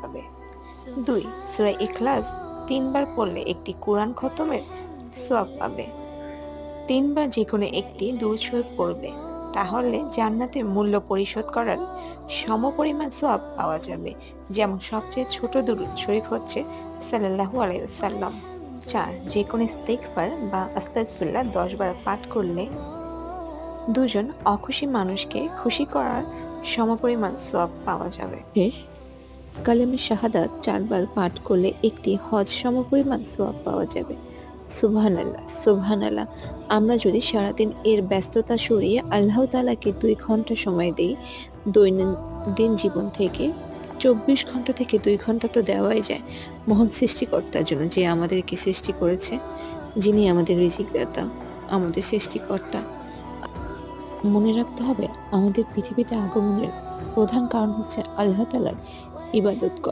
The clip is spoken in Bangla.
পাবে। 2, সূরা ইখলাস 3 বার পড়লে একটি কোরআন খতমের সওয়াব পাবে। 3 বার যেকোনো একটি দুরূদ শরীফ পড়বে, তাহলে জান্নাতের মূল্য পরিশোধ করার সমপরিমাণ সওয়াব পাওয়া যাবে। যেমন সবচেয়ে ছোট দুরূদ শরীফ হচ্ছে সাল্লাল্লাহু আলাইহি ওয়াসাল্লাম। 4, যেকোনো ইস্তিগফার বা আস্তাগফিরুল্লাহ 10 বার পাঠ করলে দুজন অখুশি মানুষকে খুশি করার সমপরিমাণ সওয়াব পাওয়া যাবে। শেষ, কালেমে শাহাদাত 4 বার পাঠ করলে একটি হজ সমপরিমাণ সওয়াব পাওয়া যাবে। সুবহানাল্লাহ, সুবহানাল্লাহ। আমরা যদি সারাদিন এর ব্যস্ততা সরিয়ে আল্লাহ তাআলাকে 2 ঘন্টা সময় দেই, দৈনন্দিন জীবন থেকে 24 ঘন্টা থেকে 2 ঘন্টা তো দেওয়াই যায় মহান সৃষ্টিকর্তার জন্য, যে আমাদেরকে সৃষ্টি করেছে, যিনি আমাদের রিজিকদাতা, আমাদের সৃষ্টিকর্তা। মনে রাখতে হবে, আমাদের পৃথিবীতে আগমনের প্রধান কারণ হচ্ছে আল্লাহ তাআলার ইবাদত করা।